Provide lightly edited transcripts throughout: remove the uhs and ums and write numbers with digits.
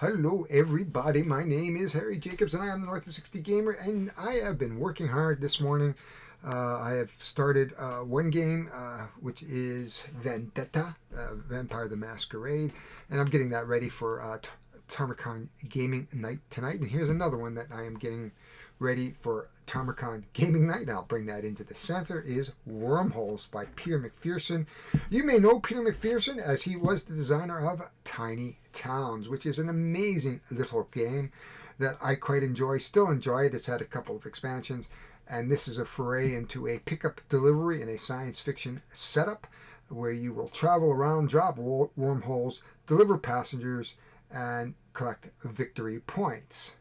Hello everybody, my name is Harry Jacobs and I am the North of 60 Gamer, and I have been working hard this morning. I have started one game, which is Vendetta, Vampire the Masquerade, and I'm getting that ready for Tarmacon Gaming Night tonight. And here's another one that I am getting ready for Tarmacon Gaming Night, and I'll bring that into the center, is Wormholes by Peter McPherson. You may know Peter McPherson as he was the designer of Tiny Towns, which is an amazing little game that I quite enjoy, still enjoy it. It's had a couple of expansions, and this is a foray into a pickup delivery in a science fiction setup where you will travel around, drop wormholes, deliver passengers, and collect victory points.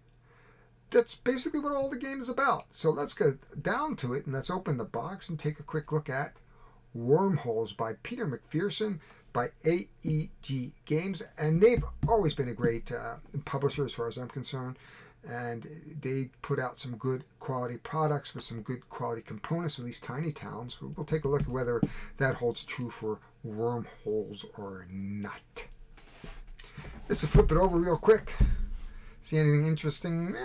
That's basically what all the game is about. So let's go down to it and let's open the box and take a quick look at Wormholes by Peter McPherson by AEG Games. And they've always been a great publisher as far as I'm concerned. And they put out some good quality products with some good quality components, at least Tiny Towns. We'll take a look at whether that holds true for Wormholes or not. Let's flip it over real quick. See anything interesting?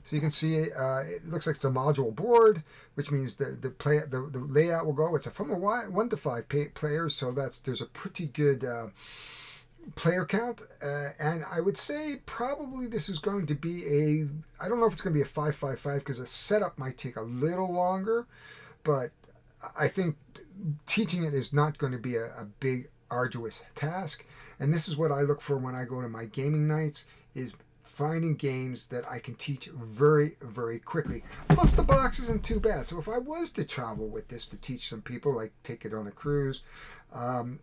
So you can see it looks like it's a module board, which means the layout will go. It's from a 1 to 5 players, so there's a pretty good player count, and I would say probably this is going to be I don't know if it's going to be a 5-5-5 because the setup might take a little longer, but I think teaching it is not going to be a big arduous task. And this is what I look for when I go to my gaming nights, is finding games that I can teach very, very quickly. Plus the box isn't too bad. So if I was to travel with this to teach some people, like take it on a cruise,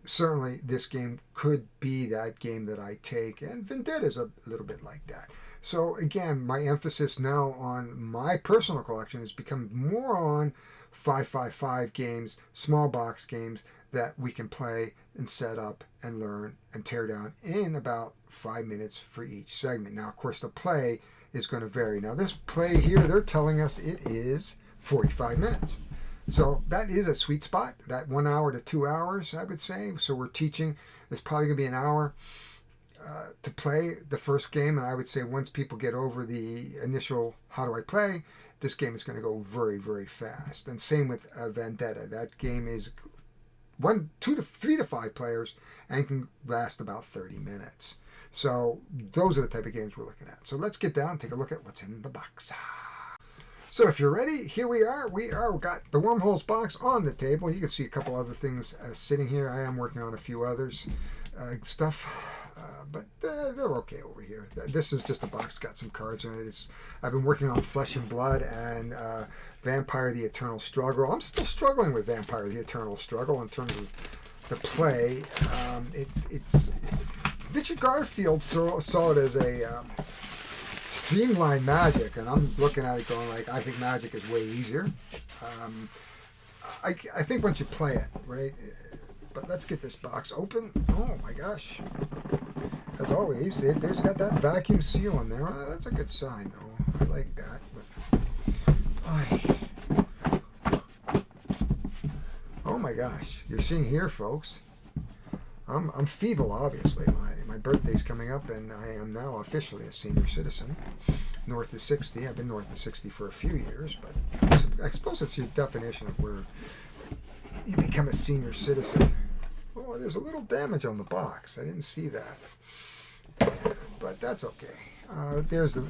certainly this game could be that game that I take. And Vendetta is a little bit like that. So again, my emphasis now on my personal collection has become more on 5-5-5 games, small box games that we can play and set up and learn and tear down in about 5 minutes for each segment. Now, of course, the play is going to vary. Now, this play here, they're telling us it is 45 minutes. So that is a sweet spot, that 1 hour to 2 hours, I would say. So we're teaching, it's probably going to be an hour to play the first game. And I would say once people get over the initial, how do I play, this game is going to go very, very fast. And same with Vendetta. That game is 2 to 3 to 5 players and can last about 30 minutes. So those are the type of games we're looking at. So let's get down and take a look at what's in the box. So if you're ready, here we are. We've got the Wormholes box on the table. You can see a couple other things sitting here. I am working on a few others stuff, but they're okay over here. This is just a box, got some cards in it. I've been working on Flesh and Blood and Vampire the Eternal Struggle. I'm still struggling with Vampire the Eternal Struggle in terms of the play. It's Richard Garfield saw it as a streamlined Magic, and I'm looking at it going like, I think Magic is way easier. I think once you play it, right? But let's get this box open. Oh my gosh. As always, there's got that vacuum seal in there. That's a good sign, though. I like that. But, oh my gosh. You're seeing here, folks. I'm feeble, obviously. My birthday's coming up, and I am now officially a senior citizen. North of 60. I've been north of 60 for a few years, but I suppose it's your definition of where you become a senior citizen. Oh, there's a little damage on the box. I didn't see that. But that's okay. There's the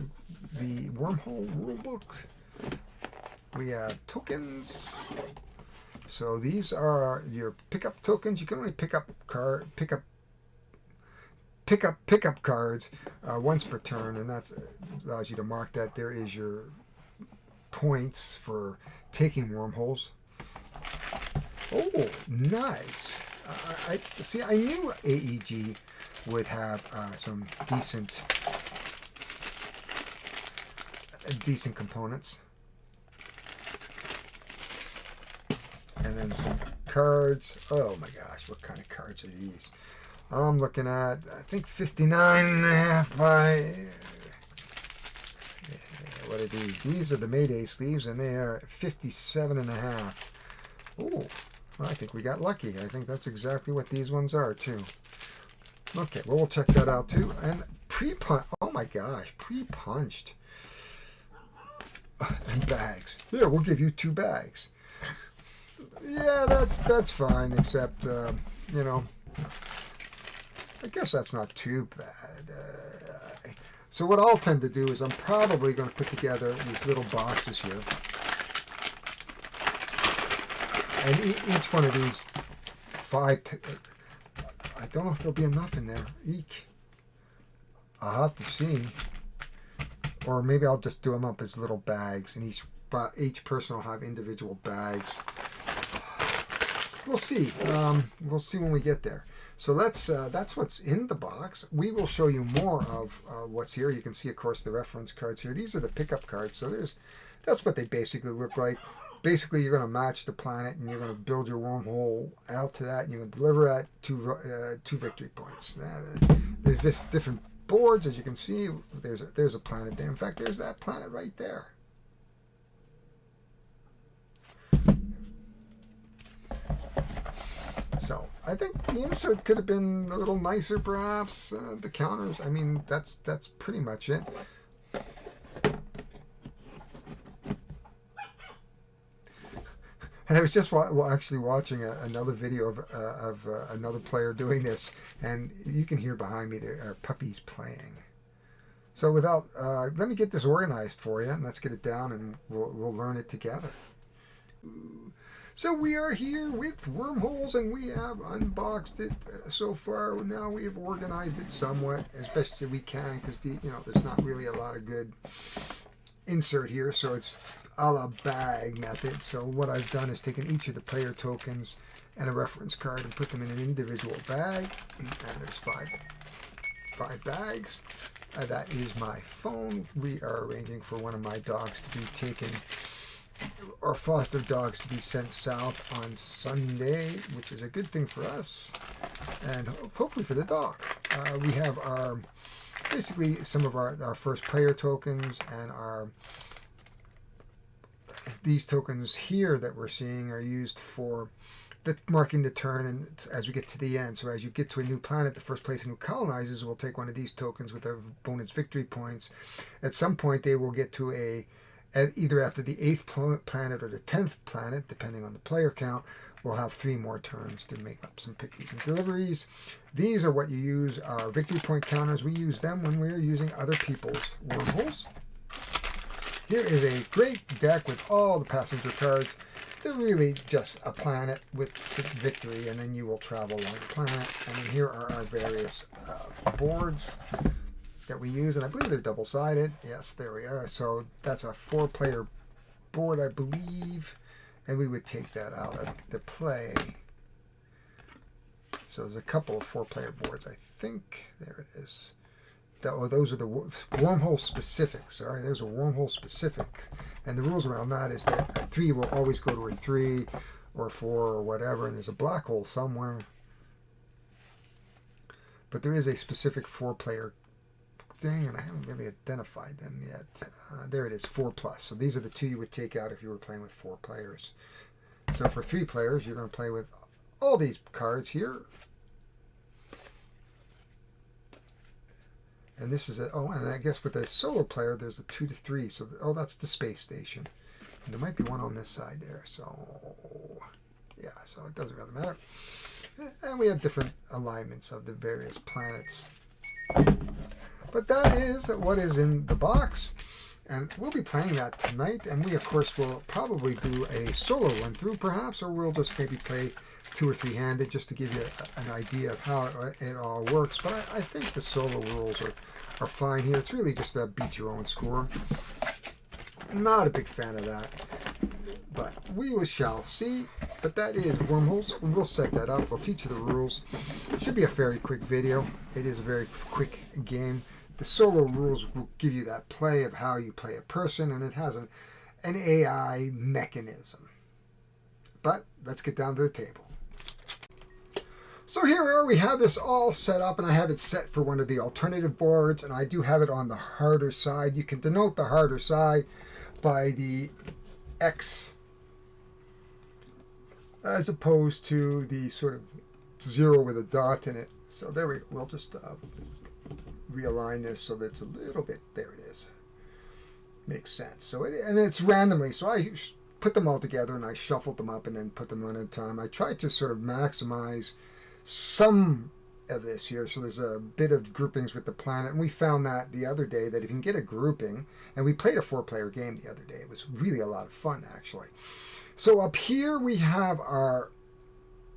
Wormhole rulebook. We have tokens. So these are your pickup tokens. You can only pick up cards once per turn, and that allows you to mark that. There is your points for taking wormholes. Oh, nice. I knew AEG would have some decent components. And then some cards. Oh my gosh, what kind of cards are these? I'm looking at, I think 59.5 by, what are these? These are the Mayday sleeves, and they are 57.5. Oh, well, I think we got lucky. I think that's exactly what these ones are too. Okay, well, we'll check that out too. And pre-punch. Oh my gosh, pre-punched. And bags. Yeah, we'll give you 2 bags. Yeah, that's fine, except, you know, I guess that's not too bad. So what I'll tend to do is I'm probably going to put together these little boxes here. And each one of these 5, I don't know if there'll be enough in there. Each. I'll have to see. Or maybe I'll just do them up as little bags, and each person will have individual bags. We'll see. We'll see when we get there. So that's what's in the box. We will show you more of what's here. You can see, of course, the reference cards here. These are the pickup cards. So that's what they basically look like. Basically, you're going to match the planet, and you're going to build your wormhole out to that, and you're going to deliver that two victory points. There's just different boards, as you can see. There's a planet there. In fact, there's that planet right there. So I think the insert could have been a little nicer, perhaps. The counters, I mean, that's pretty much it. And I was just actually watching another video of another player doing this, and you can hear behind me there are puppies playing. So without, let me get this organized for you, and let's get it down, and we'll learn it together. So we are here with Wormholes, and we have unboxed it so far. Now we have organized it somewhat as best as we can, because there's not really a lot of good insert here, so it's a la bag method. So what I've done is taken each of the player tokens and a reference card and put them in an individual bag, and there's five bags. That is my phone. We are arranging for one of my dogs to be taken, or foster dogs to be sent south on Sunday, which is a good thing for us and hopefully for the dog. We have basically some of our first player tokens, and these tokens here that we're seeing are used for marking the turn, and as we get to the end. So as you get to a new planet, the first place who colonizes will take one of these tokens with their bonus victory points. At some point they will get to either after the 8th planet or the 10th planet, depending on the player count. We'll have 3 more turns to make up some pictures and deliveries. These are what you use, our victory point counters. We use them when we're using other people's wormholes. Here is a great deck with all the passenger cards. They're really just a planet with victory, and then you will travel along the planet. And then here are our various boards that we use, and I believe they're double-sided. Yes, there we are. So that's a 4-player board, I believe. And we would take that out of the play. So there's a couple of 4-player boards, I think. There it is. Those are the wormhole specific. Sorry, there's a wormhole specific. And the rules around that is that a 3 will always go to a 3 or 4 or whatever. And there's a black hole somewhere. But there is a specific 4-player thing, and I haven't really identified them yet. There it is, 4+. So these are the 2 you would take out if you were playing with 4 players. So for 3 players, you're going to play with all these cards here. And this is and I guess with a solo player, there's a 2 to 3. So that's the space station. And there might be one on this side there. So yeah, so it doesn't really matter. And we have different alignments of the various planets. But that is what is in the box, and we'll be playing that tonight. And we, of course, will probably do a solo run through, perhaps, or we'll just maybe play 2 or 3-handed just to give you an idea of how it all works. But I think the solo rules are fine here. It's really just a beat your own score. Not a big fan of that, but we shall see. But that is Wormholes. We'll set that up. We'll teach you the rules. It should be a very quick video. It is a very quick game. The solo rules will give you that play of how you play a person, and it has an AI mechanism. But let's get down to the table. So here we are. We have this all set up, and I have it set for one of the alternative boards, and I do have it on the harder side. You can denote the harder side by the X as opposed to the sort of 0 with a dot in it. So there we go. We'll just realign this so that it's a little bit, there it is. Makes sense. So and it's randomly, so I put them all together and I shuffled them up and then put them one at a time. I tried to sort of maximize some of this here, so there's a bit of groupings with the planet, and we found that the other day that if you can get a grouping, and we played a 4-player game the other day, it was really a lot of fun actually. So up here we have our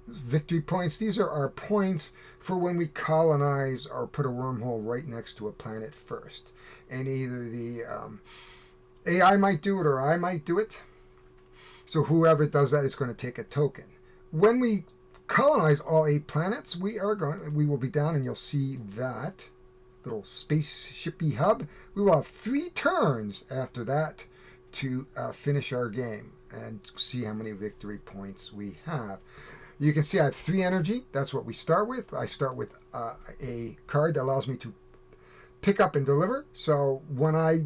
victory points. These are our points for when we colonize or put a wormhole right next to a planet first, and either the AI might do it or I might do it. So whoever does that is going to take a token. When we colonize all 8 planets, we will be down, and you'll see that little spaceshipy hub. We will have 3 turns after that to finish our game and see how many victory points we have. You can see I have 3 energy. That's what we start with. I start with a card that allows me to pick up and deliver. So when I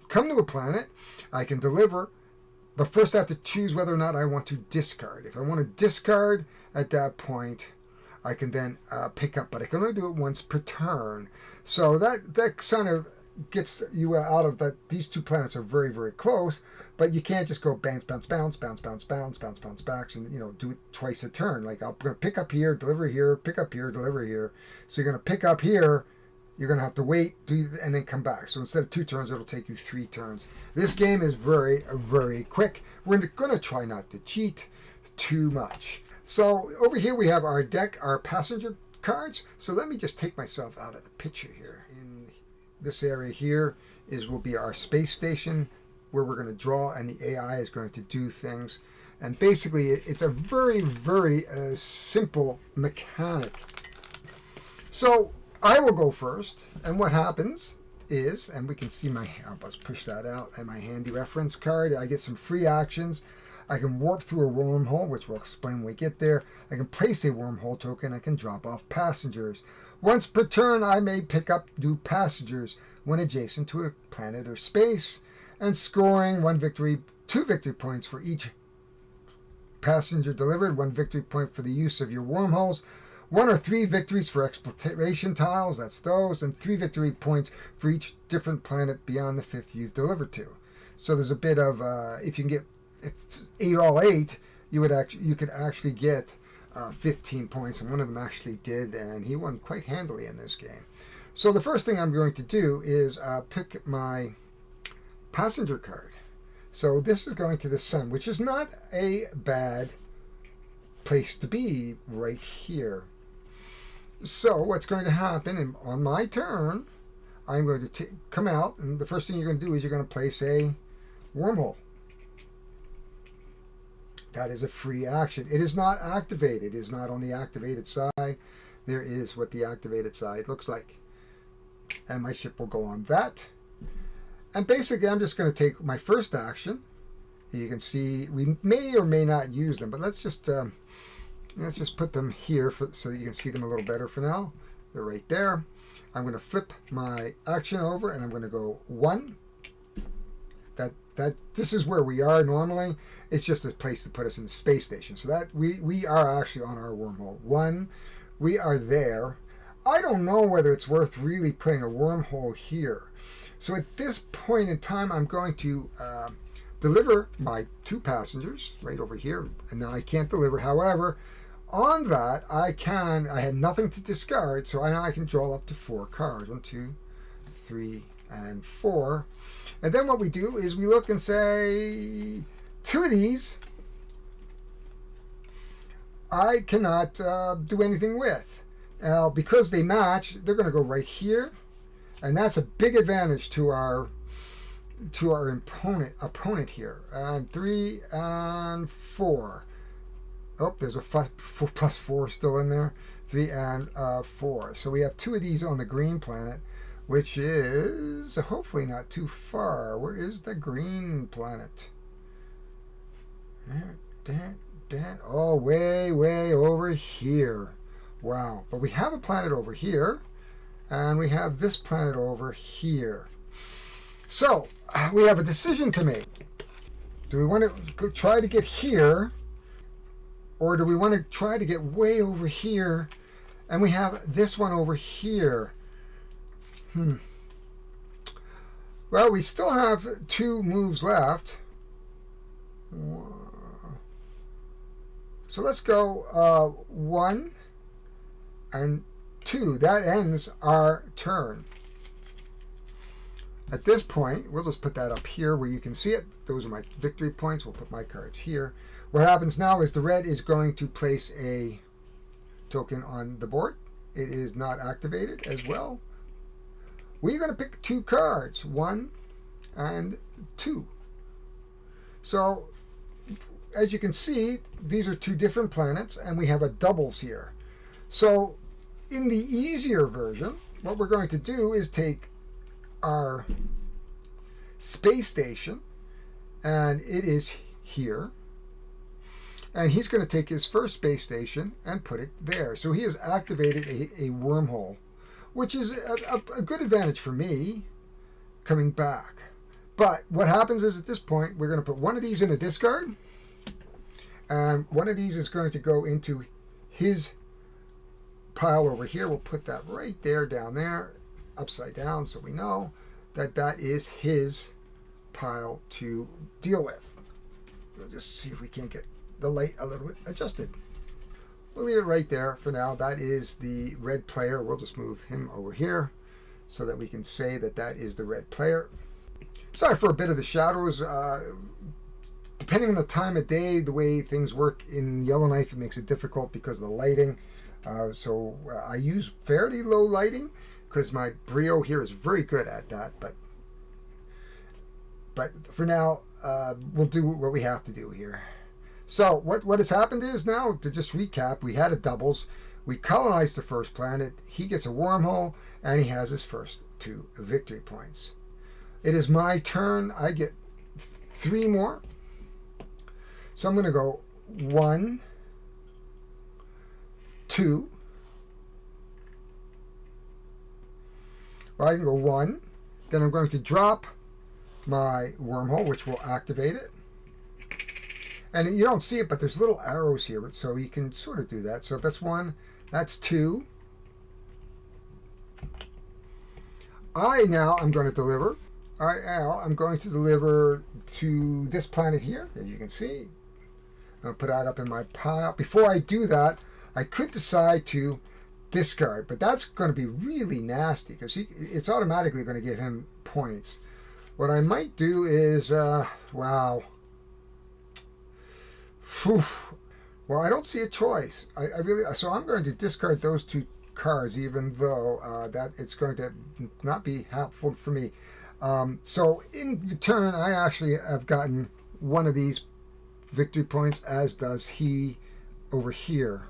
come to a planet, I can deliver, but first I have to choose whether or not I want to discard. If I want to discard at that point, I can then pick up, but I can only do it once per turn. So that kind of gets you out of that. These 2 planets are very, very close, but you can't just go bounce, bounce, bounce, bounce, bounce, bounce, bounce, bounce, backs, and do it twice a turn. Like I'm going to pick up here, deliver here, pick up here, deliver here. So you're going to pick up here. You're going to have to wait, and then come back. So instead of 2 turns, it'll take you 3 turns. This game is very, very quick. We're going to try not to cheat too much. So over here we have our deck, our passenger cards. So let me just take myself out of the picture here. In this area here will be our space station where we're going to draw, and the AI is going to do things. And basically it's a very, very simple mechanic. So I will go first, and what happens is, and we can see let's push that out, and my handy reference card, I get some free actions. I can warp through a wormhole, which we'll explain when we get there. I can place a wormhole token. I can drop off passengers. Once per turn, I may pick up new passengers when adjacent to a planet or space, and scoring 2 victory points for each passenger delivered, 1 victory point for the use of your wormholes, 1 or 3 victories for exploration tiles, that's those, and 3 victory points for each different planet beyond the 5th you've delivered to. So there's a bit of, if you can get 8, you could actually get 15 points, and one of them actually did, and he won quite handily in this game. So the first thing I'm going to do is pick my passenger card. So this is going to the sun, which is not a bad place to be right here. So what's going to happen, on my turn, I'm going to come out, and the first thing you're going to do is you're going to place a wormhole. That is a free action. It is not activated. It is not on the activated side. There is what the activated side looks like. And my ship will go on that. And basically, I'm just going to take my first action. You can see we may or may not use them, but let's just put them here so that you can see them a little better for now. They're right there. I'm going to flip my action over, and I'm going to go 1. This is where we are normally. It's just a place to put us in the space station. So that we are actually on our wormhole. 1, we are there. I don't know whether it's worth really putting a wormhole here. So at this point in time, I'm going to deliver my 2 passengers right over here. And now I can't deliver. However, on that, I had nothing to discard, so now I can draw up to 4 cards. 1, 2, 3, and 4. And then what we do is we look and say, 2 of these I cannot do anything with. Now, because they match, they're going to go right here, and that's a big advantage to our opponent here. And 3 and 4. Oh, there's a 4 plus 4 still in there. 3 and 4. So we have 2 of these on the green planet, which is hopefully not too far. Where is the green planet? Oh, way, way over here. Wow. But we have a planet over here, and we have this planet over here. So we have a decision to make. Do we want to try to get here, or do we want to try to get way over here? And we have this one over here. Well, we still have 2 moves left. So let's go 1 and 2. That ends our turn. At this point, we'll just put that up here where you can see it. Those are my victory points. We'll put my cards here. What happens now is the red is going to place a token on the board. It is not activated as well. We're going to pick 2 cards, 1 and 2. So, as you can see, these are 2 different planets, and we have a doubles here. So, in the easier version, what we're going to do is take our space station, and it is here. And he's going to take his first space station and put it there. So he has activated a wormhole, which is a good advantage for me coming back. But what happens is at this point, we're going to put one of these in a discard, and one of these is going to go into his pile over here. We'll put that right there, down there, upside down, so we know that that is his pile to deal with. We'll just see if we can't get the light a little bit adjusted. We'll leave it right there for now. That is the red player. We'll just move him over here so that we can say that that is the red player. Sorry for a bit of the shadows. Depending on the time of day, the way things work in Yellowknife, it makes it difficult because of the lighting. So I use fairly low lighting because my Brio here is very good at that. But for now, we'll do what we have to do here. So what has happened is now, to just recap, we had a doubles. We colonized the first planet. He gets a wormhole, and he has his first 2 victory points. It is my turn. I get 3 more. So I'm going to go 1, 2. Well, I can go 1. Then I'm going to drop my wormhole, which will activate it. And you don't see it, but there's little arrows here, so you can sort of do that. So that's 1, that's 2. I'm going to deliver. I'm going to deliver to this planet here, as you can see. I'll put that up in my pile. Before I do that, I could decide to discard, but that's going to be really nasty because it's automatically going to give him points. What I might do is, wow. Whew. Well, I don't see a choice. So I'm going to discard those 2 cards, even though that it's going to not be helpful for me. So in return, I actually have gotten one of these victory points, as does he over here.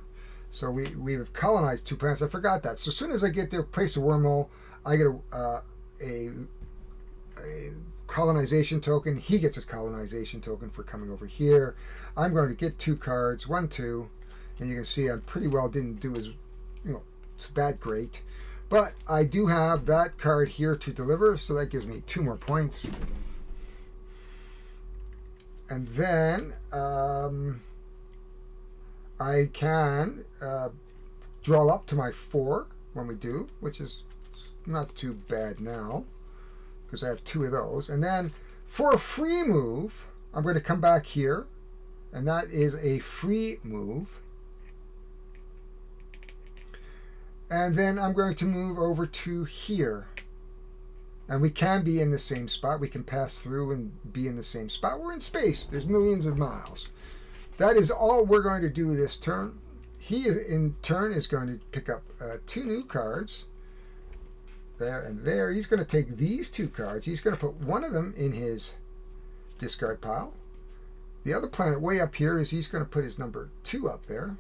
So we have colonized 2 planets. I forgot that. So as soon as I get there, place a wormhole, I get a colonization token. He gets a colonization token for coming over here. I'm going to get 2 cards, 1, 2, and you can see I pretty well didn't do as, it's that great. But I do have that card here to deliver, so that gives me 2 more points. And then I can draw up to my 4 when we do, which is not too bad now, because I have 2 of those. And then for a free move, I'm going to come back here, and that is a free move. And then I'm going to move over to here. And we can be in the same spot. We can pass through and be in the same spot. We're in space. There's millions of miles. That is all we're going to do this turn. He, in turn, is going to pick up 2 new cards. There and there. He's going to take these 2 cards. He's going to put one of them in his discard pile. The other planet way up here is he's going to put his number 2 up there.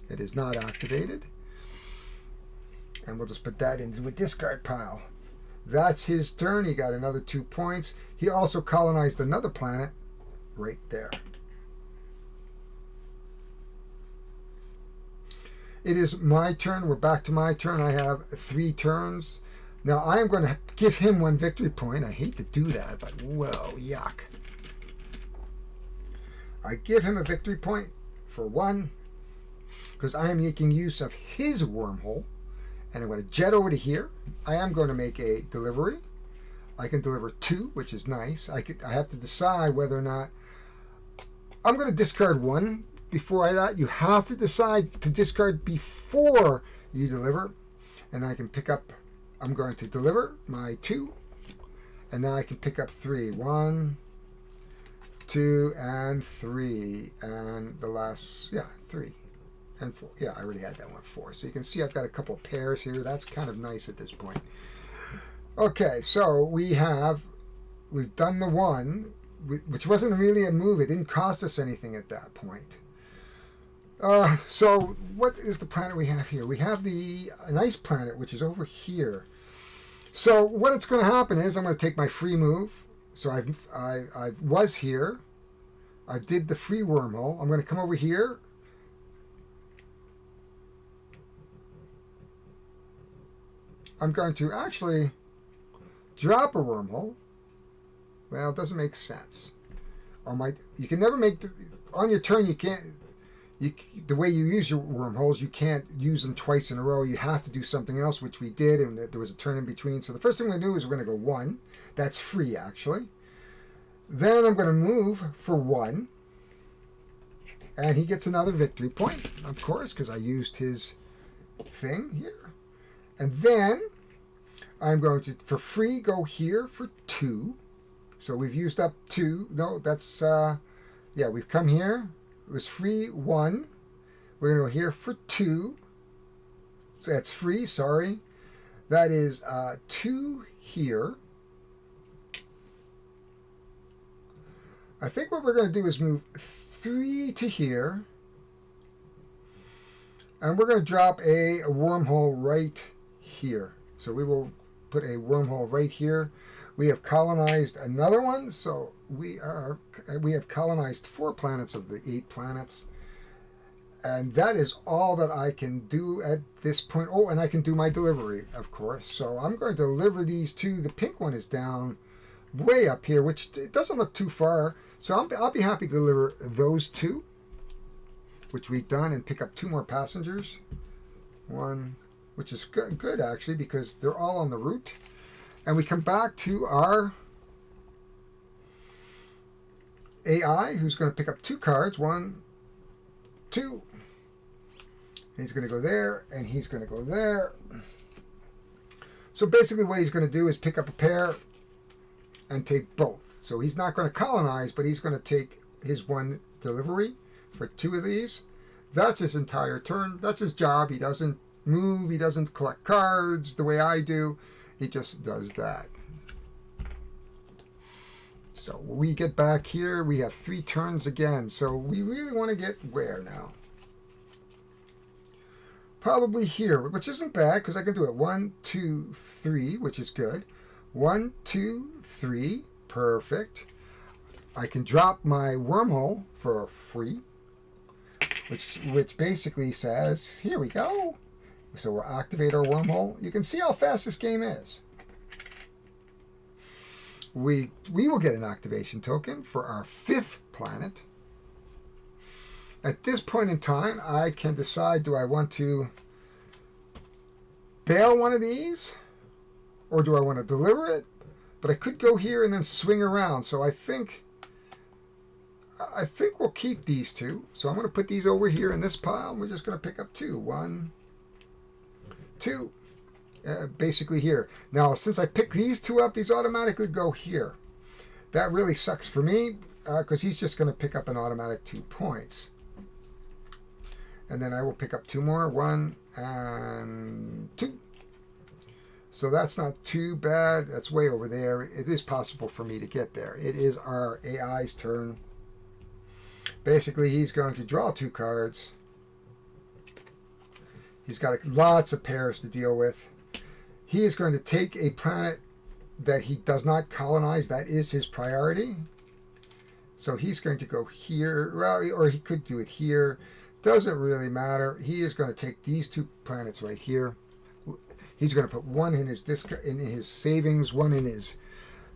It is not activated. And we'll just put that into a discard pile. That's his turn. He got another 2 points. He also colonized another planet right there. It is my turn. We're back to my turn. I have 3 turns. Now I am going to give him 1 victory point. I hate to do that, but whoa, yuck. I give him a victory point for 1 because I am making use of his wormhole. and I'm going to jet over to here. I am going to make a delivery. I can deliver 2, which is nice. I have to decide whether or not I'm going to discard 1 before that. You have to decide to discard before you deliver. And I can pick up, I'm going to deliver my 2. And now I can pick up 3. 1, 2, and 3. And the last, 3 and 4. Yeah, I already had that one, 4. So you can see I've got a couple of pairs here. That's kind of nice at this point. Okay, so we've done the 1, which wasn't really a move. It didn't cost us anything at that point. So what is the planet we have here? We have a nice planet, which is over here. So what it's going to happen is I'm going to take my free move. So I was here. I did the free wormhole. I'm going to come over here. I'm going to actually drop a wormhole. Well, it doesn't make sense. You can never make on your turn. You can't. The way you use your wormholes, you can't use them twice in a row. You have to do something else, which we did, and there was a turn in between. So the first thing we're going to do is we're going to go 1. That's free, actually. Then I'm going to move for 1. And he gets another victory point, of course, because I used his thing here. And then I'm going to, for free, go here for 2. So we've used up 2. No, that's, we've come here. It was free 1. We're going to go here for 2. So that's free, sorry. That is 2 here. I think what we're going to do is move 3 to here. And we're going to drop a wormhole right here. So we will put a wormhole right here. We have colonized another one, so we have colonized 4 planets of the 8 planets. And that is all that I can do at this point. Oh, and I can do my delivery, of course. So I'm going to deliver these 2. The pink one is down way up here, which it doesn't look too far. So I'll be happy to deliver those 2, which we've done, and pick up 2 more passengers. 1, which is good actually, because they're all on the route. And we come back to our AI, who's going to pick up 2 cards. 1, 2. He's going to go there, and he's going to go there. So basically what he's going to do is pick up a pair and take both. So he's not going to colonize, but he's going to take his 1 delivery for 2 of these. That's his entire turn. That's his job. He doesn't move. He doesn't collect cards the way I do. He just does that. So when we get back here, we have 3 turns again. So we really want to get where now? Probably here, which isn't bad because I can do it 1, 2, 3, which is good. 1, 2, 3, perfect. I can drop my wormhole for free, which basically says, here we go. So we'll activate our wormhole. You can see how fast this game is. We will get an activation token for our 5th planet. At this point in time, I can decide, do I want to bail one of these, or do I want to deliver it? But I could go here and then swing around. So I think we'll keep these 2. So I'm going to put these over here in this pile. We're just going to pick up 2. 1, 2. Basically here. Now, since I pick these 2 up, these automatically go here. That really sucks for me, because he's just going to pick up an automatic 2 points. And then I will pick up 2 more. 1 and 2. So that's not too bad. That's way over there. It is possible for me to get there. It is our AI's turn. Basically, he's going to draw 2 cards. He's got lots of pairs to deal with. He is going to take a planet that he does not colonize. That is his priority. So he's going to go here, or he could do it here. Doesn't really matter. He is going to take these 2 planets right here. He's going to put 1 in his savings, 1 in his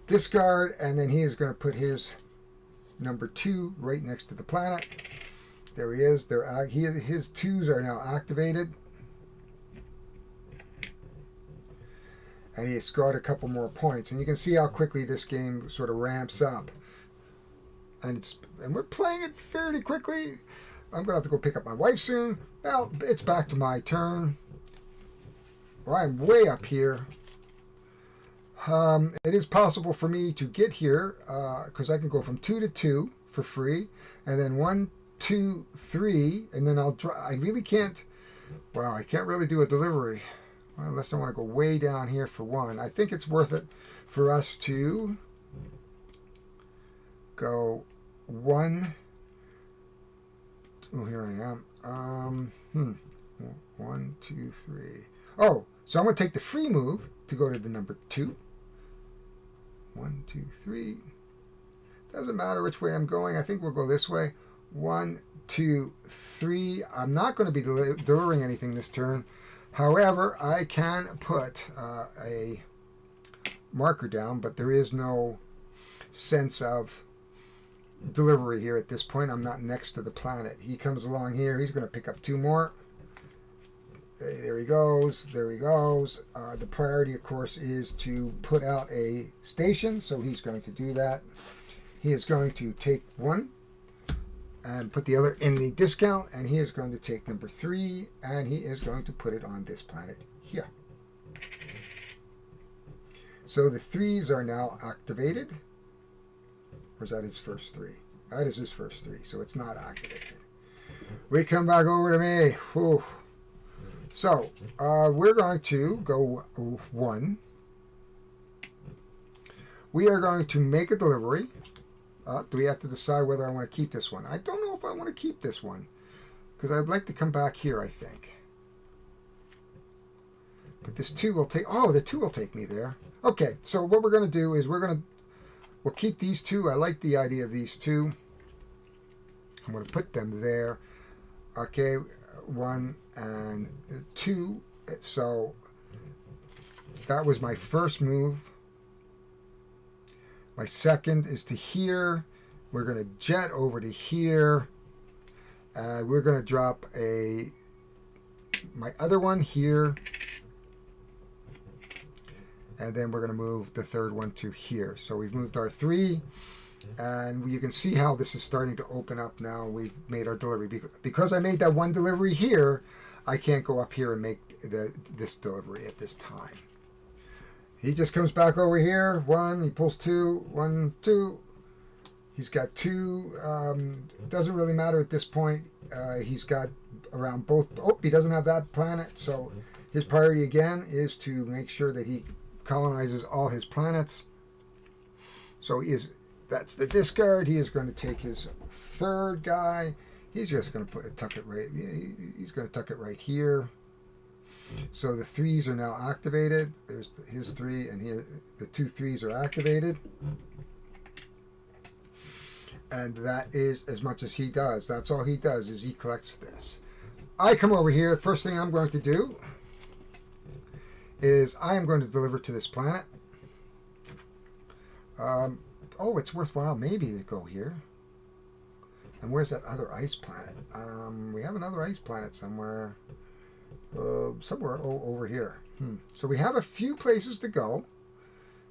discard, and then he is going to put his number 2 right next to the planet. There he is. His 2s are now activated. and he scored a couple more points. And you can see how quickly this game sort of ramps up. And we're playing it fairly quickly. I'm going to have to go pick up my wife soon. Well, it's back to my turn. Well, I'm way up here. It is possible for me to get here because I can go from 2 to 2 for free, and then 1, 2, 3, and then I really can't. Well, I can't really do a delivery unless I want to go way down here for 1. I think it's worth it for us to go 1. Oh, here I am. 1, 2, 3. Oh, so I'm going to take the free move to go to the number 2. 1, 2, 3. Doesn't matter which way I'm going. I think we'll go this way. 1, 2, 3. I'm not going to be delivering anything this turn. However, I can put a marker down, but there is no sense of delivery here at this point. I'm not next to the planet. He comes along here. He's going to pick up 2 more. There he goes. There he goes. The priority, of course, is to put out a station, so he's going to do that. He is going to take 1 and put the other in the discount, and he is going to take number 3, and he is going to put it on this planet here. So the 3s are now activated. Or is that his first 3? That is his first 3, so it's not activated. We come back over to me. Whew. So we're going to go 1. We are going to make a delivery. Do we have to decide whether I want to keep this one? I don't know if I want to keep this one because I'd like to come back here, I think. But this 2 will take... Oh, the 2 will take me there. Okay, so what we're going to do is we'll keep these 2. I like the idea of these 2. I'm going to put them there. Okay, 1 and 2. So that was my first move. My second is to here. We're going to jet over to here. We're going to drop my other one here. And then we're going to move the third one to here. So we've moved our 3. And you can see how this is starting to open up now. We've made our delivery. Because I made that 1 delivery here, I can't go up here and make this delivery at this time. He just comes back over here. 1, he pulls 2. 1, 2. He's got 2. Doesn't really matter at this point. He's got around both. Oh, he doesn't have that planet. So his priority again is to make sure that he colonizes all his planets. So that's the discard. He is going to take his 3rd guy. He's just going to tuck it right. He's going to tuck it right here. So the 3s are now activated. There's his 3, and here the 2 3s are activated. And that is as much as he does. That's all he does is he collects this. I come over here. First thing I'm going to do is I am going to deliver to this planet. Oh, it's worthwhile maybe to go here. And where's that other ice planet? We have another ice planet somewhere. Somewhere over here. So we have a few places to go,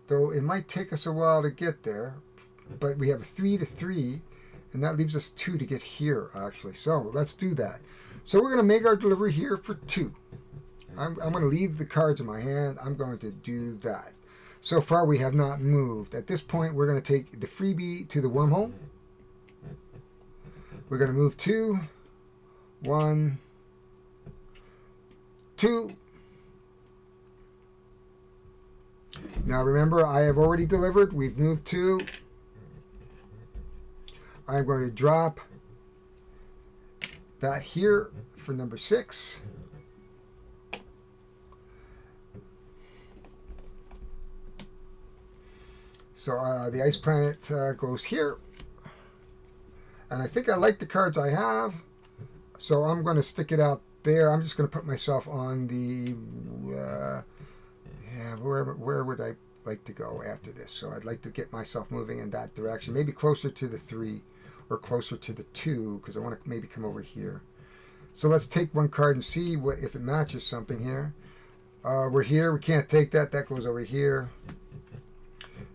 though it might take us a while to get there. But we have a 3 to 3, and that leaves us 2 to get here, actually. So let's do that. So we're going to make our delivery here for 2. I'm going to leave the cards in my hand. I'm going to do that. So far, we have not moved. At this point, we're going to take the freebie to the wormhole. We're going to move 2, 1, 2. Now remember, I have already delivered. We've moved 2. I'm going to drop that here for number 6. So the ice planet goes here. And I think I like the cards I have. So I'm going to stick it out there. I'm just going to put myself on the... where would I like to go after this? So I'd like to get myself moving in that direction. Maybe closer to the 3 or closer to the 2, because I want to maybe come over here. So let's take one card and see if it matches something here. We're here. We can't take that. That goes over here.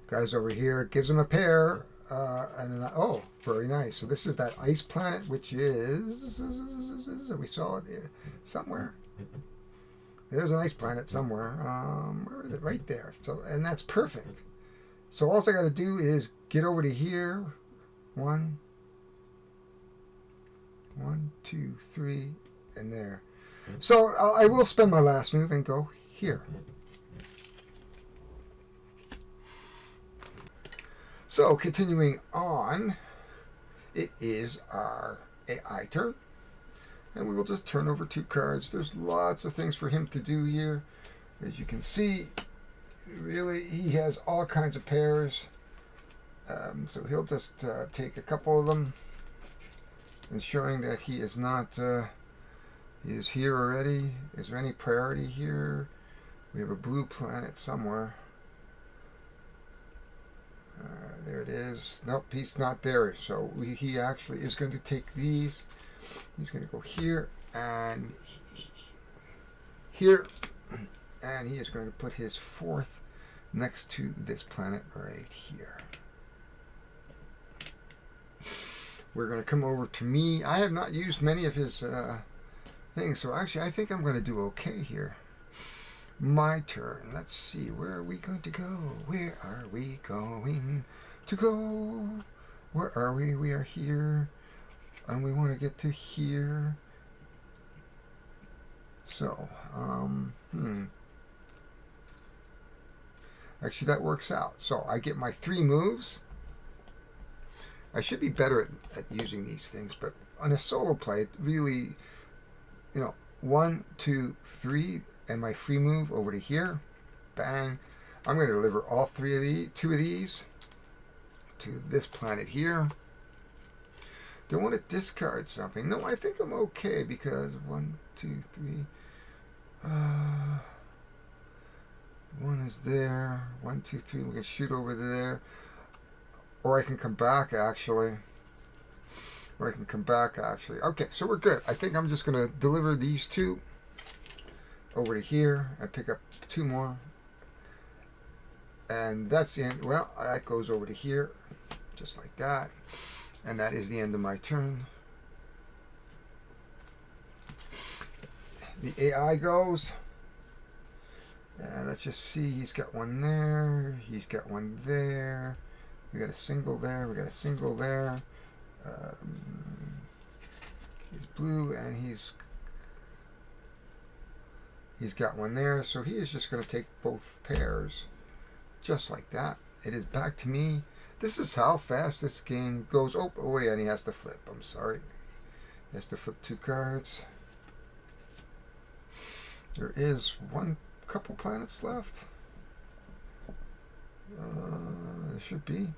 Guy's over here. It gives him a pair. And then, oh, very nice. So this is that ice planet, which is, we saw it somewhere. There's an ice planet somewhere. Where is it? Right there. So, and that's perfect. So all I got to do is get over to here. 1, 2, 3, and there. So I will spend my last move and go here. So continuing on, it is our AI turn. And we will just turn over 2 cards. There's lots of things for him to do here. As you can see, really, he has all kinds of pairs. So he'll just take a couple of them, ensuring that he is not, he is here already. Is there any priority here? We have a blue planet somewhere. There it is. Nope, he's not there. So he actually is going to take these. He's going to go here and here. And he is going to put his 4th next to this planet right here. We're going to come over to me. I have not used many of his things. So actually, I think I'm going to do okay here. My turn. Let's see. Where are we going to go? Where are we going to go? Where are we? We are here. And we want to get to here. So, actually, that works out. So I get my 3 moves. I should be better at using these things, but on a solo play, it really, 1, 2, 3. And my free move over to here, bang. I'm going to deliver all 2 of these to this planet here. Don't want to discard something. No, I think I'm okay because 1, 2, 3. 1 is there. 1, 2, 3. We can shoot over there, or I can come back actually. Okay, so we're good. I think I'm just going to deliver these 2. Over to here and pick up 2 more, and that's the end. Well, that goes over to here just like that, and that is the end of my turn. The AI goes, and let's just see. He's got 1 there, he's got 1 there, we got a single there, we got a single there. He's blue and he's got 1 there, so he is just going to take both pairs, just like that. It is back to me. This is how fast this game goes. Oh yeah, and he has to flip. I'm sorry. He has to flip 2 cards. There is couple planets left. There should be.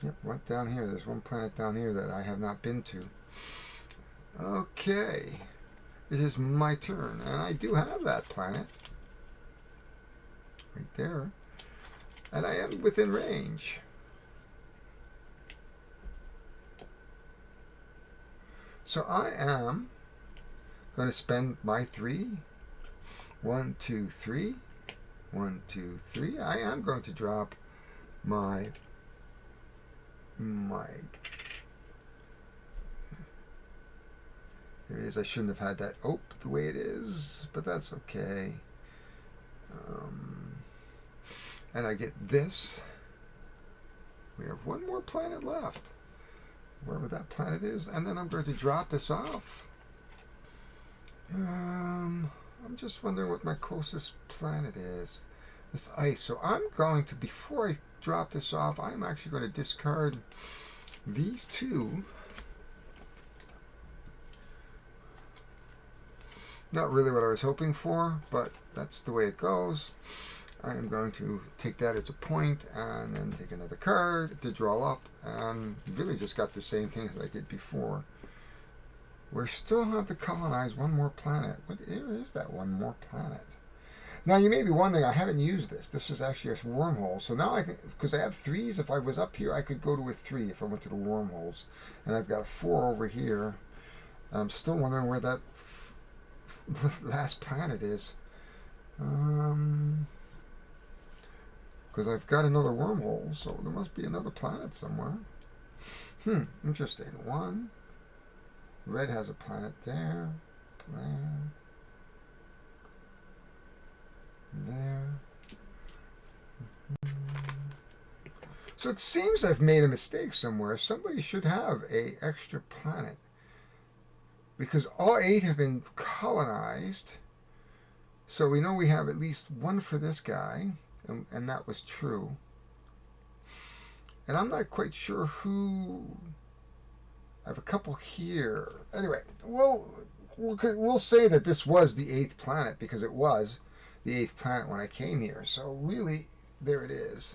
Yep, right down here. There's 1 planet down here that I have not been to. Okay. It is my turn, and I do have that planet right there, and I am within range. So I am going to spend my 3. 1, 2, 3. 1, 2, 3. I am going to drop my there it is. I shouldn't have had that the way it is, but that's okay. And I get this. We have 1 more planet left, wherever that planet is, and then I'm going to drop this off. I'm just wondering what my closest planet is. This ice. So I'm going to, before I drop this off, I'm actually going to discard these 2. Not really what I was hoping for, but that's the way it goes. I am going to take that as a point and then take another card to draw up, and really just got the same thing as I did before. We still have to colonize 1 more planet. Where is that 1 more planet? Now you may be wondering, I haven't used this. This is actually a wormhole. So now I can, because I have 3s, if I was up here, I could go to a 3 if I went to the wormholes. And I've got a 4 over here. I'm still wondering where that last planet is. Because I've got another wormhole, so there must be another planet somewhere. Interesting. One. Red has a planet there. There. There. So it seems I've made a mistake somewhere. Somebody should have a extra planet. Because all 8 have been colonized. So we know we have at least one for this guy. And that was true. And I'm not quite sure who. I have a couple here. Anyway, we'll say that this was the 8th planet because it was the 8th planet when I came here. So really, there it is.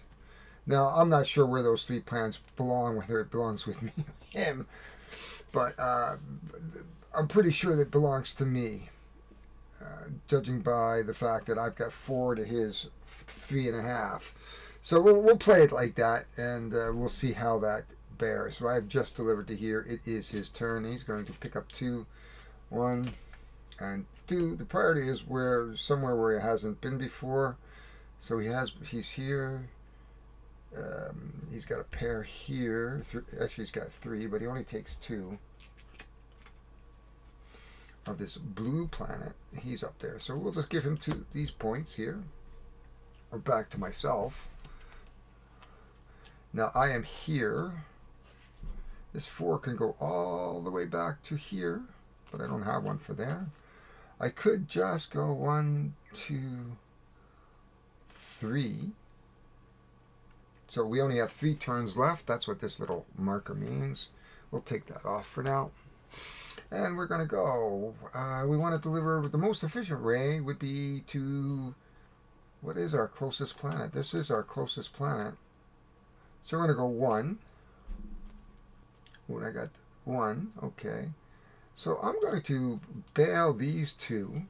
Now, I'm not sure where those 3 planets belong, whether it belongs with me or him. But I'm pretty sure that it belongs to me. Judging by the fact that I've got 4 to his 3.5. So we'll play it like that, and we'll see how that bears. So I've just delivered to here. It is his turn. He's going to pick up 2, 1, and 2. The priority is somewhere where he hasn't been before. So he's here. He's got a pair here. Actually, he's got 3, but he only takes 2 of this blue planet. He's up there. So we'll just give him these points here. Or back to myself. Now I am here. This 4 can go all the way back to here, but I don't have one for there. I could just go 1, 2, 3. So we only have 3 turns left. That's what this little marker means. We'll take that off for now. And we're going to go. We want to deliver the most efficient ray would be to... What is our closest planet? This is our closest planet. So we're going to go 1. When I got 1, okay. So I'm going to bail these 2.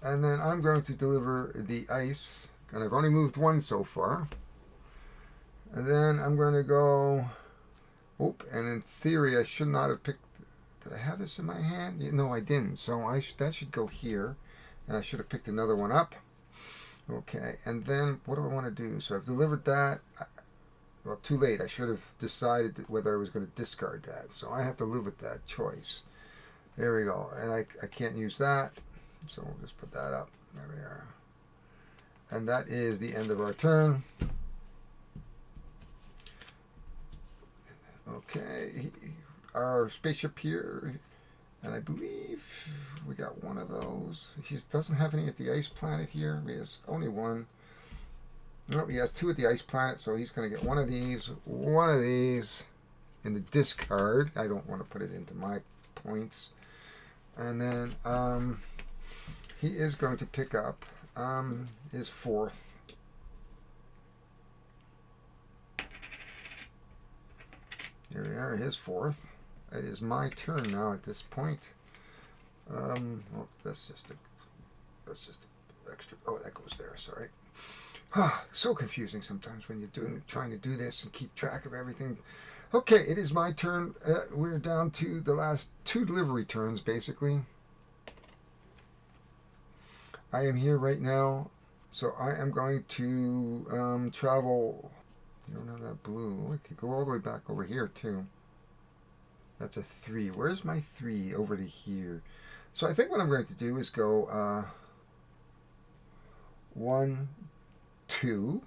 And then I'm going to deliver the ice. And I've only moved 1 so far. And then I'm going to go... and in theory I should not have picked... Did I have this in my hand? No, I didn't. So that should go here. And I should have picked another one up. Okay, and then what do I want to do? So I've delivered that. Well, too late. I should have decided whether I was going to discard that. So I have to live with that choice. There we go. And I can't use that. So we'll just put that up. There we are. And that is the end of our turn. Okay, our spaceship here, and I believe we got one of those. He doesn't have any at the ice planet here. He has only 1. No, he has 2 at the ice planet, so he's going to get one of these in the discard. I don't want to put it into my points. And then he is going to pick up his 4th. Here we are, his 4th. It is my turn now at this point. Well, that's just extra. Oh, that goes there. Sorry. So confusing sometimes when you're trying to do this and keep track of everything. Okay, it is my turn. We're down to the last 2 delivery turns, basically. I am here right now, so I am going to travel. You don't have that blue. I could go all the way back over here too. That's a 3. Where's my 3? Over to here. So I think what I'm going to do is go 1, 2.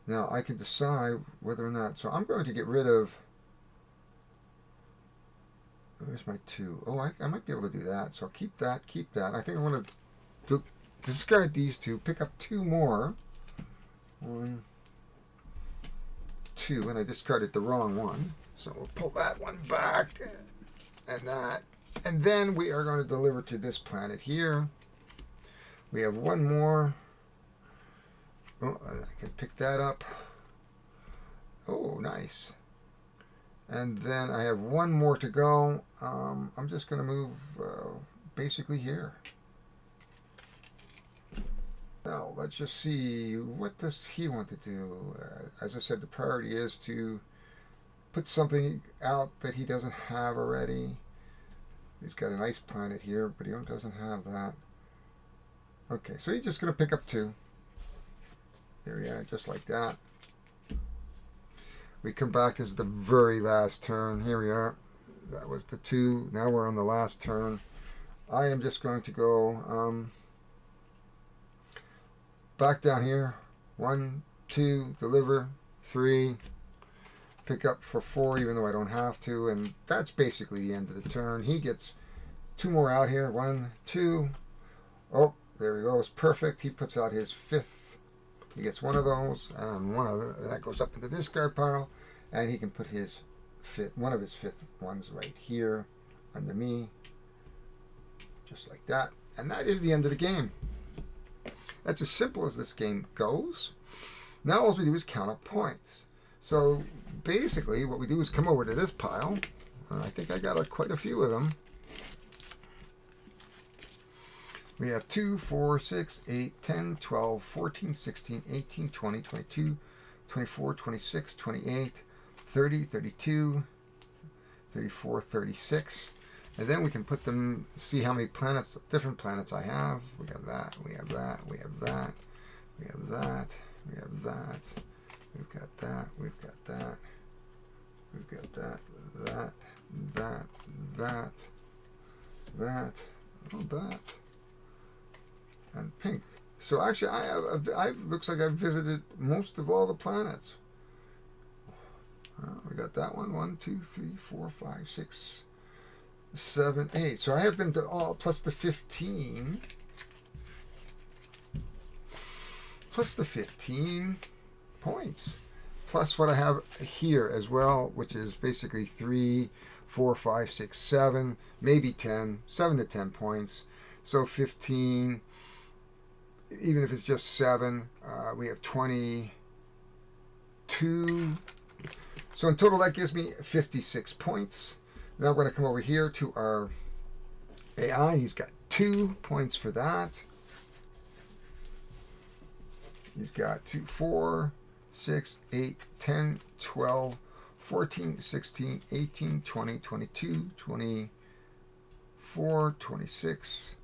Now I can decide whether or not. So I'm going to get rid of. Where's my 2? Oh, I might be able to do that. So I'll keep that. I think I want to discard these 2. Pick up 2 more. 1, 2, and I discarded the wrong one. So we'll pull that one back, and that. And then we are going to deliver to this planet here. We have 1 more. Oh, I can pick that up. Oh, nice. And then I have 1 more to go. I'm just going to move basically here. Now, let's just see, what does he want to do? As I said, the priority is to put something out that he doesn't have already. He's got an ice planet here, but he doesn't have that. Okay, so he's just going to pick up 2. There we are, just like that. We come back, this is the very last turn. Here we are. That was the 2. Now we're on the last turn. I am just going to go back down here. 1, 2, deliver. 3, pick up for 4, even though I don't have to. And that's basically the end of the turn. He gets 2 more out here. 1, 2. Oh, there he goes. Perfect. He puts out his 5th. He gets 1 of those, and that goes up in the discard pile, and he can put his 5th, one of his 5th ones right here under me, just like that. And that is the end of the game. That's as simple as this game goes. Now all we do is count up points. So basically what we do is come over to this pile, and I think I got quite a few of them. We have 2, 4, 6, 8, 10, 12, 14, 16, 18, 20, 22, 24, 26, 28, 30, 32, 34, 36. And then we can put them, see how many planets, different planets I have. We have that, we have that, we have that, we have that, we have that, we've got that, we've got that, we've got that, that, oh, that. And pink. So actually, I looks like I've visited most of all the planets. We got that one. 1, 2, 3, 4, 5, 6, 7, 8. So I have been to all plus the 15. Plus the 15 points. Plus what I have here as well, which is basically 3, 4, 5, 6, 7, maybe 10, 7 to 10 points. So 15. Even if it's just 7, we have 22. So in total, that gives me 56 points. Now we're going to come over here to our AI. He's got 2 points for that. He's got 2, 4, 6, 8, 10, 12, 14, 16, 18, 20, 22, 24, 26,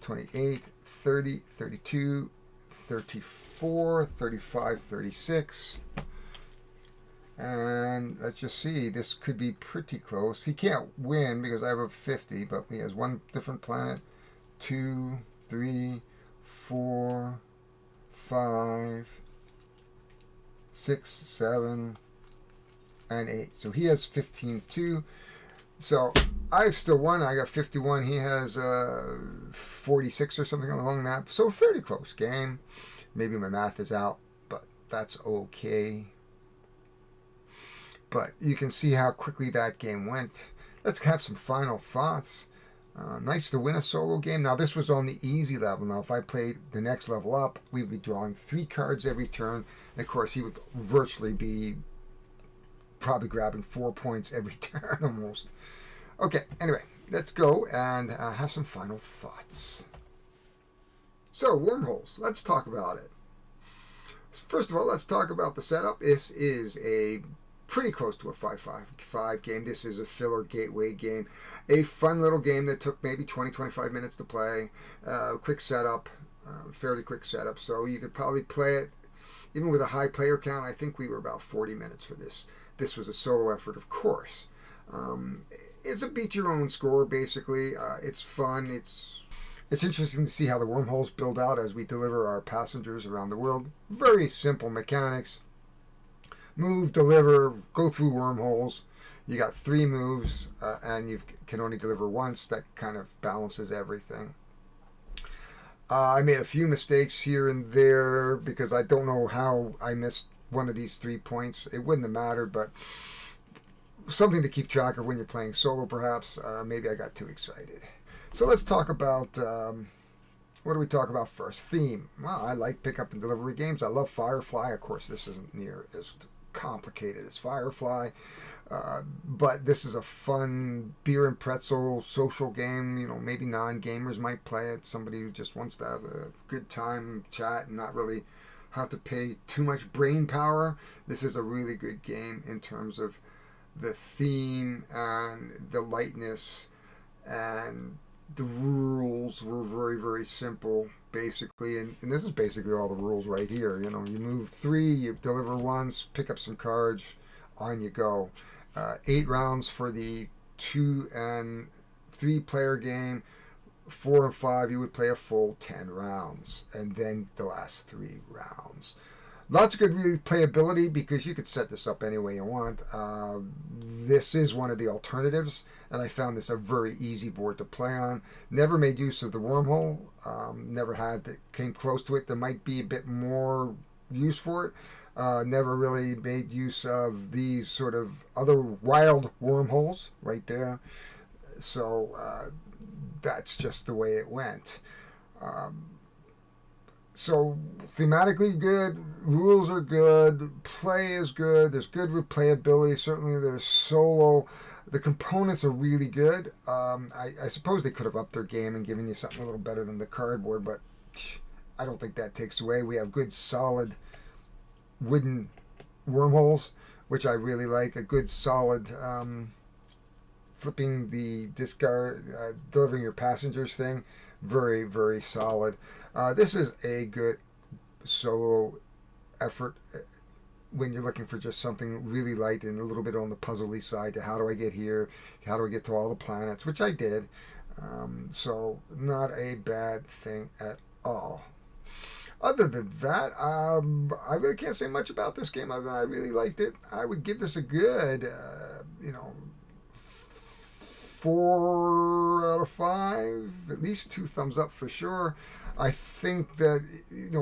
28, 30, 32, 34, 35, 36. And let's just see, this could be pretty close. He can't win because I have a 50, but he has 1 different planet. 2, 3, 4, 5, 6, 7, and 8. So he has 15 too. So I've still won. I got 51. He has 46 or something along that. So a fairly close game. Maybe my math is out, but that's okay. But you can see how quickly that game went. Let's have some final thoughts. Nice to win a solo game. Now this was on the easy level. Now if I played the next level up, we'd be drawing 3 cards every turn. And of course he would virtually be probably grabbing 4 points every turn almost. Okay, anyway, let's go and have some final thoughts. So, Wormholes, let's talk about it. First of all, let's talk about the setup. This is a pretty close to a 5-5 game. This is a filler gateway game. A fun little game that took maybe 20-25 minutes to play. Quick setup, fairly quick setup. So you could probably play it, even with a high player count. I think we were about 40 minutes for this. This was a solo effort, of course. It's a beat your own score, basically. It's fun. It's interesting to see how the wormholes build out as we deliver our passengers around the world. Very simple mechanics. Move, deliver, go through wormholes. You got 3 moves, and you can only deliver once. That kind of balances everything. I made a few mistakes here and there because I don't know how I missed one of these 3 points. It wouldn't have mattered, but something to keep track of when you're playing solo, perhaps. Maybe I got too excited. So let's talk about, what do we talk about first? Theme. Well, I like pick-up and delivery games. I love Firefly. Of course, this isn't near as complicated as Firefly, but this is a fun beer and pretzel social game. You know, maybe non-gamers might play it. Somebody who just wants to have a good time, chat, and not really have to pay too much brain power. This is a really good game in terms of the theme and the lightness, and the rules were very, very simple, basically. And this is basically all the rules right here. You know, you move 3, you deliver once, pick up some cards, on you go. 8 rounds for the 2 and 3 player game. 4 and 5, you would play a full 10 rounds, and then the last 3 rounds. Lots of good replayability because you could set this up any way you want. This is one of the alternatives, and I found this a very easy board to play on. Never made use of the wormhole. Never had that came close to it. There might be a bit more use for it. Never really made use of these sort of other wild wormholes right there. So that's just the way it went. So thematically good, rules are good, play is good, there's good replayability, certainly there's solo. The components are really good. I suppose they could have upped their game and given you something a little better than the cardboard, but I don't think that takes away. We have good solid wooden wormholes, which I really like. A good solid flipping the discard, delivering your passengers thing, very, very solid. This is a good solo effort when you're looking for just something really light and a little bit on the puzzly side to how do I get here, how do I get to all the planets, which I did. So not a bad thing at all. Other than that, I really can't say much about this game other than I really liked it. I would give this a good, 4 out of 5, at least 2 thumbs up for sure. I think that,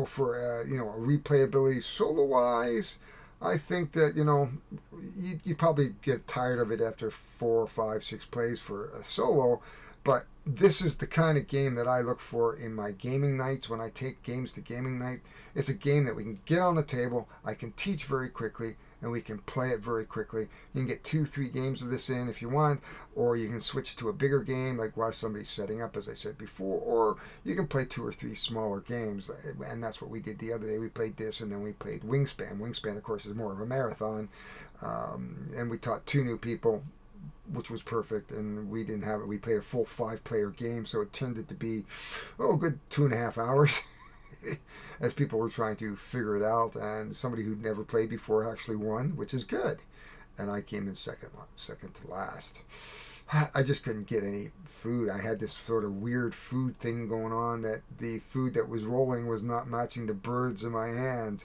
for, a replayability solo wise, I think that, you probably get tired of it after 4, 5, 6 plays for a solo, but this is the kind of game that I look for in my gaming nights when I take games to gaming night. It's a game that we can get on the table, I can teach very quickly, and we can play it very quickly. You can get 2, 3 games of this in if you want, or you can switch to a bigger game like while somebody's setting up, as I said before, or you can play 2 or 3 smaller games, and that's what we did the other day. We played this, and then we played Wingspan. Wingspan, of course, is more of a marathon, and we taught 2 new people, which was perfect, and we didn't have it. We played a full 5-player game, so it tended to be, a good 2.5 hours. As people were trying to figure it out, and somebody who'd never played before actually won, which is good. And I came in second to last. I just couldn't get any food. I had this sort of weird food thing going on that the food that was rolling was not matching the birds in my hand,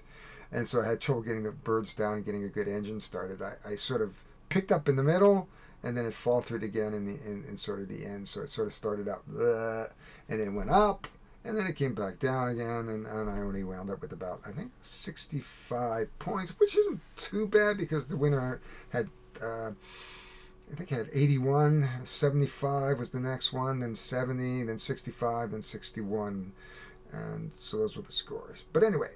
and so I had trouble getting the birds down and getting a good engine started. I sort of picked up in the middle, and then it faltered again in sort of the end. So it sort of started out, and then it went up, and then it came back down again, and I only wound up with about, I think, 65 points, which isn't too bad because the winner had, I think, had 81, 75 was the next one, then 70, then 65, then 61, and so those were the scores. But anyway,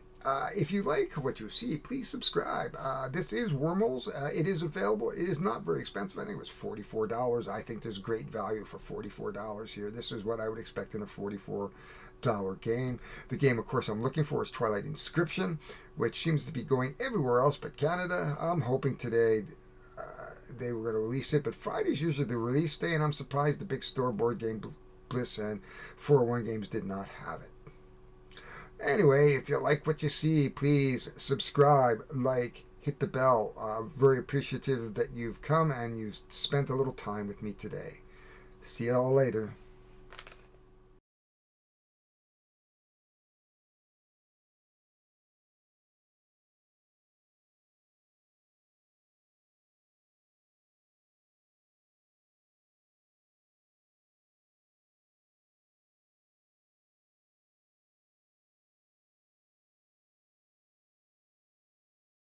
if you like what you see, please subscribe. This is Wormholes. It is available. It is not very expensive. I think it was $44. I think there's great value for $44 here. This is what I would expect in a $44 game. The game, of course, I'm looking for is Twilight Inscription, which seems to be going everywhere else but Canada. I'm hoping today they were going to release it, but Friday's usually the release day, and I'm surprised the big store board game Bliss and 401 Games did not have it. Anyway, if you like what you see, please subscribe, like, hit the bell. Very appreciative that you've come and you've spent a little time with me today. See you all later.